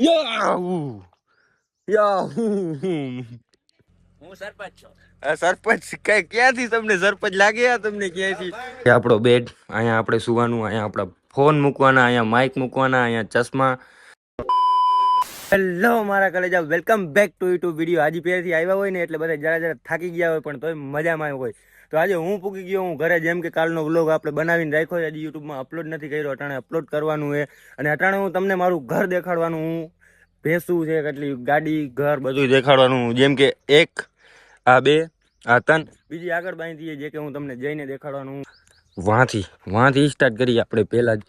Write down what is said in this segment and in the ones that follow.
Yahoo Yahoo હું સરપંચ છું. આ સરપંચ કઈ ક્યાંથી તમને સરપંચ લાગે તમને ક્યાંથી? આપણો બેડ અહીંયા આપણે સુવાનું, અહીંયા આપણા ફોન મૂકવાના, અહીંયા માઇક મૂકવાના, અહીંયા ચશ્મા. હેલો મારા કલેજા, welcome back to YouTube video. આજે પહેરથી આવ્યા હોય ને એટલે બધા જરા જરા થાકી ગયા હોય પણ તોય મજામાં હોય. તો આજે હું પૂકી ગયો હું ઘરે, જેમ કે કાલનો વ્લોગ આપણે બનાવીને રાખ્યો છે, હજી યુટ્યુબમાં અપલોડ નથી કર્યો. અટાણે અપલોડ કરવાનું છે અને અટાણે હું તમને મારું ઘર દેખાડવાનું, હું ભેંસું છે કેટલી ગાડી ઘર બધું દેખાડવાનું. જેમ કે એક આ બે આ ત્રણ બીજી આગળ બાંધી જે કે હું તમને જઈને દેખાડવાનું. વાંથી સ્ટાર્ટ કરીએ આપણે પહેલા જ.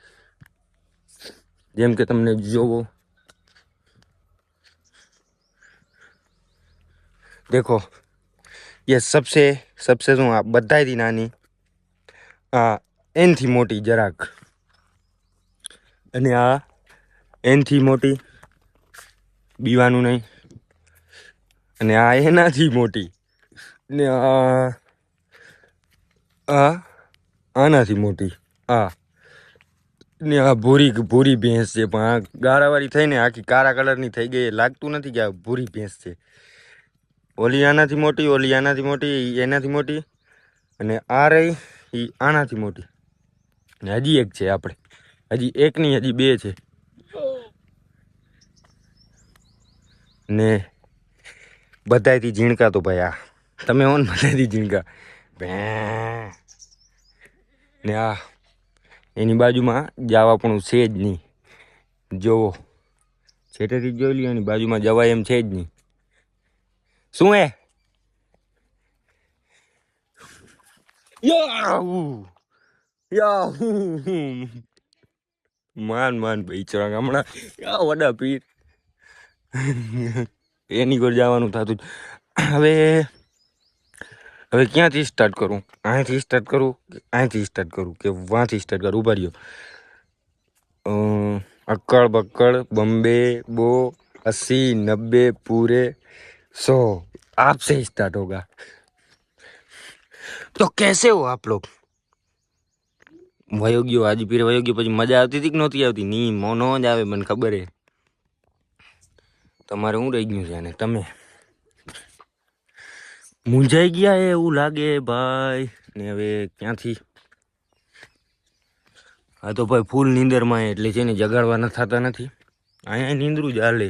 જેમ કે તમને જોવો, देखो ये सबसे सबसे શું આ બધાયથી નાની, આ એનથી મોટી જરાક, અને આ એનથી મોટી, બીવાનું નહીં, અને આ એનાથી મોટી, ને આ આનાથી મોટી, આ ને આ ભૂરી ભેંસ છે. પણ આ ગારાવાળી થઈને આખી કાળા કલરની થઈ ગઈ, લાગતું નથી કે આ ભૂરી ભેંસ છે. ઓલી આનાથી મોટી, ઓલી આનાથી મોટી, એનાથી મોટી, અને આ રહી એ આનાથી મોટી. ને હજી એક છે આપણે, હજી એક નહીં હજી બે છે. ને બધાયથી ઝીણકા તો ભાઈ આ તમે હો ને, બધાયથી ઝીણકા ને આ એની બાજુમાં જવા પણ છે જ નહીં. જોવો છેટેથી જોઈ લ્યો, એની બાજુમાં જવાય એમ છે જ નહીં. શું હે માન ભાઈ ચરાગ હમણાં વડા પીર એની ઘર જવાનું થતું. હવે હવે ક્યાંથી સ્ટાર્ટ કરું? અહીંથી સ્ટાર્ટ કરું કે અહીંથી સ્ટાર્ટ કરું કે વાંથી સ્ટાર્ટ કરું? ઉભા રહ્યો. अक्कड़ बक्कड़ बम्बे बो 80 90 पूरे 100 आपसे ही स्टार्ट होगा. तो कैसे हो आप लोग? વયો ગયો આજે પીરે, વયો ગયો. પછી મજા આવતી હતી કે નહોતી આવતી? ની મોનો જ આવે, મને ખબર હે. તમારે શું રહી ગયું છે? અને તમે મૂંઝાઈ ગયા એવું લાગે ભાઈ. ને હવે ક્યાંથી? આ તો ભાઈ ફૂલ નીંદરમાં એટલે છે ને જગાડવા થતા નથી. અહીંયા નીંદરું જ હાલે,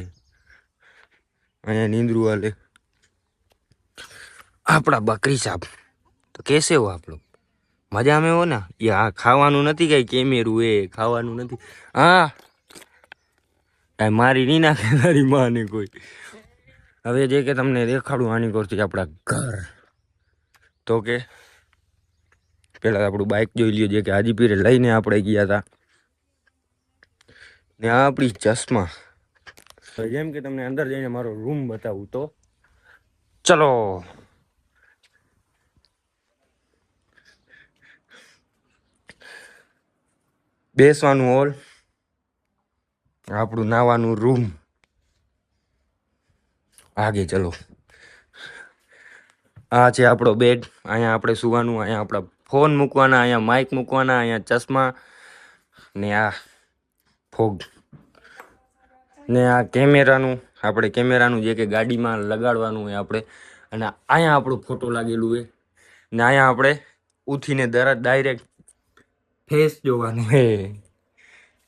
અહીંયા નીંદરું હાલે. આપણા બકરી સાહેબ તો કેસે હો આપ લોગ? મજા में हो ना? ये આ ખાવાનું નથી કઈ કેમેરું, એ ખાવાનું નથી. હા કઈ મારી નહીં નાખે તારી માને કોઈ. હવે જે કે તમને દેખાડું આની કરતી આપણા ઘર. તો કે પેલા આપણું બાઇક જોઈ લ્યો, જે કે હાજીપીરે લઈને આપણે ગયા હતા. ને આ આપણી ચશ્મા. જેમ કે તમને અંદર જઈને મારો રૂમ બતાવું તો ચલો. બેસવાનું હોલ, આપણું નાવાનું રૂમ. આગે ચલો. આ છે આપણો બેડ, અહીંયા આપણે સુવાનું, અહીંયા આપણા ફોન મૂકવાના, અહીંયા માઇક મૂકવાના, અહીંયા ચશ્મા, ને આ ફોગ, ને આ કેમેરાનું, આપણે કેમેરાનું જે કે ગાડીમાં લગાડવાનું હોય આપણે. અને અહીંયા આપણું ફોટો લાગેલું હોય. ને અહીંયા આપણે ઉઠીને ડાયરેક્ટ ફેસ જોવાનું હે.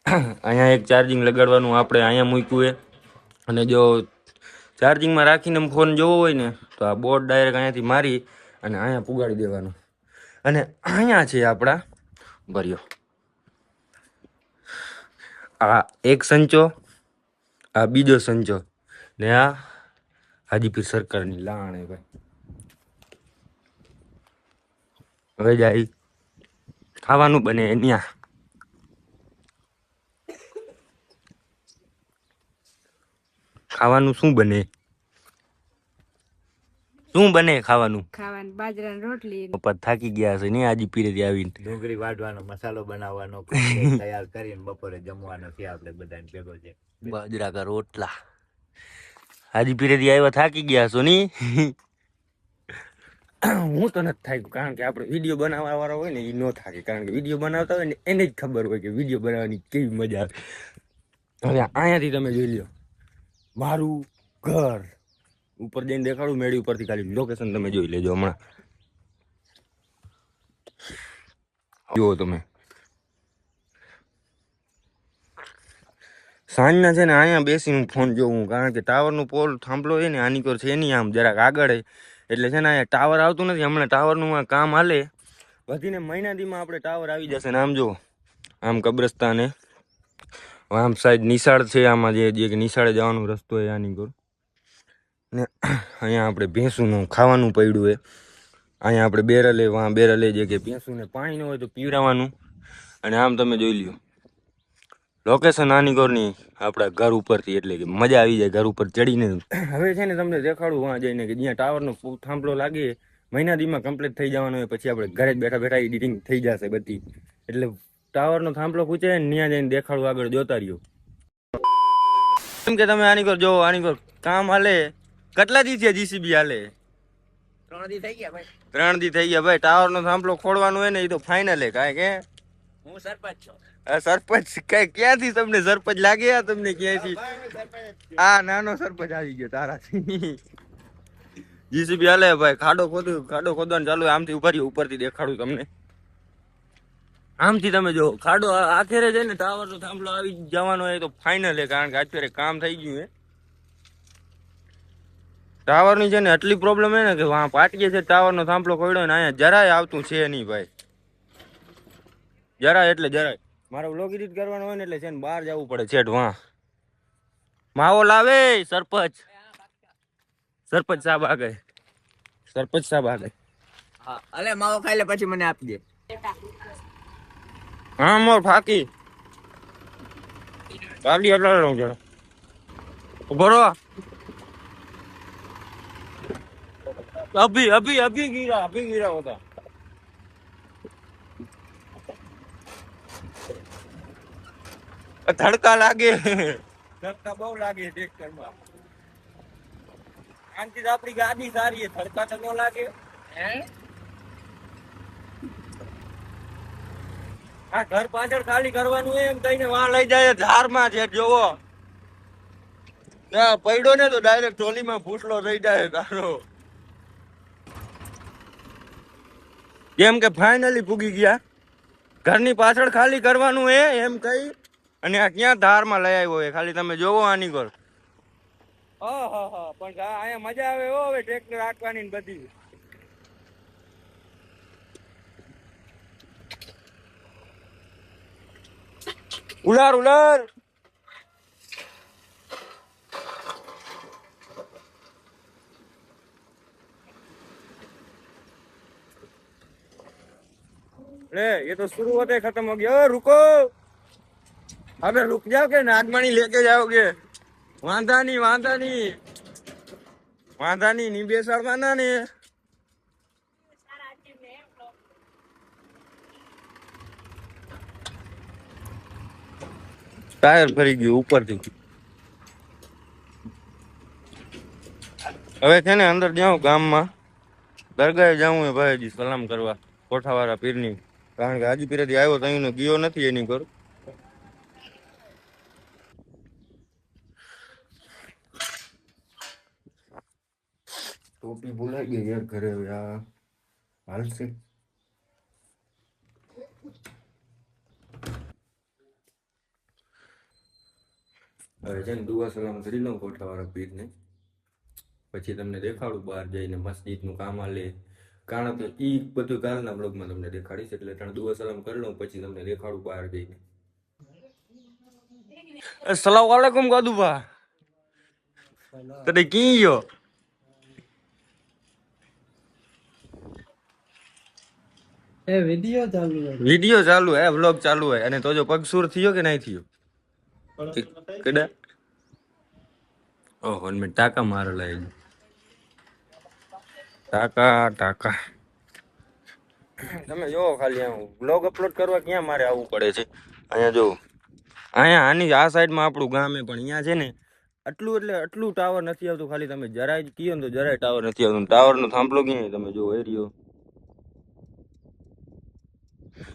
અહીંયા એક ચાર્જિંગ લગાડવાનું આપણે અહીંયા મૂક્યું હે. અને જો ચાર્જિંગમાં રાખીને ફોન જોવો હોય ને તો આ બોર્ડ ડાયરેક્ટ અહીંયાથી મારી અને અહીંયા પુગાડી દેવાનું. અને અહીંયા છે આપણા ભર્યો આ એક સંચો, આ બીજો સંચો, ને આ હાજીપીર સરકારની લાણ હે ભાઈ. હવે જાય ખાવાનું બને ત્યાં. ખાવાનું શું બને? શું બને ખાવાનું? ખાવાનું બાજરાની રોટલી. પપ્પા થાકી ગયા છે ને આજે પીરેથી આવીને. ડુંગળી વાઢવાનો, મસાલો બનાવવાનો, તૈયાર કરીને બપોરે જમવાનો છે આપણે બધાને ભેગો છે. બાજરા કા રોટલા. હાજી પીરેથી આવ્યા થાકી ગયા છો ની? હું તો નથી થાક્યું, કારણ કે આપણે વિડીયો બનાવવા વાળા હોય ને એ ન થાકે. કારણ કે વિડીયો બનાવતા હોય ને એને જ ખબર હોય કે વિડીયો બનાવવાની કેવી મજા આવે. હવે અહીંયાથી તમે જોઈ લો, મારું ઘર ઉપર જઈને દેખાડું મેળી ઉપરથી ખાલી લોકેશન તમે જોઈ લેજો હમણાં જુઓ તમે સાંજના છે ને અહીંયા બેસીને ફોન જોઉં કારણ કે ટાવરનું પોલ થાંભલો છે ને આની કોર છે નહીં આમ જરાક આગળ એટલે છે ને અહીંયા ટાવર આવતું નથી હમણાં ટાવરનું આ કામ હાલે વધીને મહિના દીમાં આપણે ટાવર આવી જશે ને આમ જો આમ કબ્રસ્તાને આમ સાઈડ નિશાળ છે આમાં જે નિશાળે જવાનો રસ્તો છે આની કોર ને અહીંયા આપણે ભેંસુનું ખાવાનું પડ્યું છે અહીંયા આપણે બેરલે વાં બેરલે જે કે ભેંસુને પાણી ન હોય તો પીવડાવવાનું અને આમ તમે જોઈ લ્યો લોકેશન આની કોરની આપણા ઘર ઉપરથી એટલે કે મજા આવી જાય ઘર ઉપર ચડીને હવે છે ને તમને દેખાડું વાં જઈને કે જ્યાં ટાવરનો થાંભલો લાગે મહિના દીમાં કમ્પ્લીટ થઈ જવાનો હોય પછી આપણે ઘરે જ બેઠા બેઠા એડિટિંગ થઈ જશે બધી એટલે ટાવરનો થાંભલો ખૂચે ને ત્યાં જઈને દેખાડું આગળ જોતા રહ્યો કેમ કે તમે આની કોર જોવો આની કોર કામ હાલે કેટલા દી થયા જીસીબી હાલે 3 દી થઈ ગયા ભાઈ 3 દી થઈ ગયા ભાઈ ટાવરનો થાંભલો ખોડવાનું હોય ને એ તો ફાઇનલ હે કાંઈ કે હું સરપંચ છું સરપંચ કઈ ક્યાંથી તમને સરપંચ લાગે તમને ક્યાંથી આ નાનો સરપંચ આવી ગયો તારાથી જીસીબી હાલે ભાઈ ખાડો ખોદવાનું ચાલુ આમથી ઉપરથી દેખાડું તમને આમથી તમે જો ખાડો આખેરે છે ને ટાવરનો થાંભલો આવી જવાનો હોય તો ફાઇનલ છે કારણ કે અત્યારે કામ થઈ ગયું છે ટાવરની છે ને એટલી પ્રોબ્લેમ હે ને કે વાં પાટીએ છે ટાવરનો થાંભલો ખોડ્યો ને અહીંયા જરાય આવતું છે નહીં ભાઈ જરાય એટલે જરાય મારે વ્લોગ એડિટ કરવાનો હોય ને એટલે છે ને બહાર જવું પડે છેઠ વાં માવો લાવે સરપંચ સાહેબ આ ગઈ સરપંચ સાહેબ આ ગઈ હા અલે માવો ખાઈ લે પછી મને આપી દે હા મોર ફાકી ગાડી એટલા રહું જરા ઉભો રહો अभी गिरा होता ધડકા લાગે ધડકા બહુ લાગે ટ્રેક્ટરમાં આનથી આપણી ગાડી સારી છે ધડકા તો ન લાગે આ ઘર પાછળ ખાલી કરવાનું એમ કહીને વાં લઈ જાય ધારમાં છે જોવો પડ્યો ને તો ડાયરેક્ટ ટ્રોલીમાં ફૂસલો થઈ જાય તારો કેમ કે ફાઇનલી પૂગી ગયા ઘરની પાછળ ખાલી કરવાનું હે એમ કઈ અને આ ક્યાં ધારમાં લઈ આવ્યો હે ખાલી તમે જોવો આની કોર પણ અહીંયા મજા આવે હો હવે ટ્રેક્ટર રાખવાની ને બધી ઉલાર ये तो शुरू होते खत्म हो गया रुको अबे रुक जाओ के नागमणी लेके जाओगे वांधा नहीं बेसाड़वाना ने टायर फरी गયું ઉપરથી હવે છે ને અંદર જાઉં ગામમાં દરગાહે જાઉં હે ભાઈજી સલામ કરવા કોઠાવાળા પીરની કારણ કે હાજી પીરેથી આવ્યો તો અહીંનો ગયો નથી એની કર ટોપી ભૂલાઈ ગઈ યાર ઘરે હાલશે હવે છે ને દુઆ સલામ કરી લઉં કોઠાવાળા પીરને પછી તમને દેખાડું બહાર જઈને મસ્જિદનું કામ હાલે કારણ કે ઈ બધું કાલના બ્લોગમાં તમને દેખાડીશ એટલે ત્રણ દુઆ સલામ કરી લઉં પછી તમને દેખાડું બહાર જઈને અસલામ વાલેકુમ ગાદુભા તને કી ગયો વિડિયો ચાલુ હે વ્લોગ ચાલુ હે અને તો જો પગ સુર થયો કે નહીં થયો કડા ઓહો મે ટાકા માર લઈ ટાકા તમે જો ખાલી આમ વ્લોગ અપલોડ કરવા ક્યાં મારે આવવું પડે છે અહીંયા જો અહીંયા આની આ સાઈડમાં આપણું ગામ હે પણ અહીંયા છે ને આટલું ટાવર નથી આવતું ખાલી તમે જરાય કયો ને તો જરાય ટાવર નથી આવતું ટાવરનો થાંભલો ક્યાં તમે જો એરિયો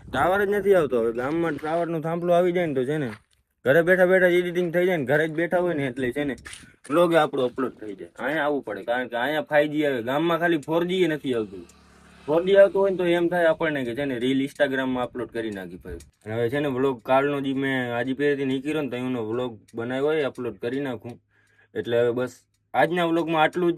ટાવર જ નથી આવતો હવે ગામમાં ટાવરનો થાંભલો આવી જાય ને તો છે ને ઘરે બેઠા બેઠા એડિટિંગ થઈ જાય ને, ઘરે જ બેઠા હોય ને એટલે છે ને વ્લોગ આપણો અપલોડ થઈ જાય. અહીંયા આવવું પડે કારણ કે અહીંયા 5G આવે, ગામમાં ખાલી 4G નથી આવતું. 4G આવતું હોય ને તો એમ થાય આપણને કે છે ને રીલ ઇન્સ્ટાગ્રામમાં અપલોડ કરી નાખી ભાઈ. અને હવે છે ને વ્લોગ કાલનો જે મેં આજે પહેરેથી નીકળ્યો ને તો એનો વ્લોગ બનાવ્યો હોય અપલોડ કરી નાખું. એટલે હવે બસ આજના વ્લોગમાં આટલું જ.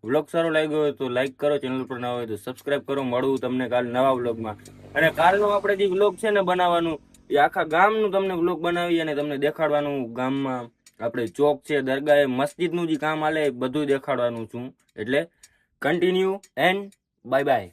વ્લોગ સારો લાગ્યો હોય તો લાઈક કરો, ચેનલ પર ના હોય તો સબસ્ક્રાઇબ કરો. મળવું તમને કાલ નવા વ્લોગમાં. અને કાલનો આપણે જે વ્લોગ છે ને બનાવવાનું એ આખા ગામનું તમને વ્લોગ બનાવી અને તમને દેખાડવાનું. ગામમાં આપણે ચોક છે, દરગાહ, મસ્જિદનું જે કામ હાલે બધું દેખાડવાનું છું. એટલે કન્ટિન્યુ એન્ડ બાય બાય.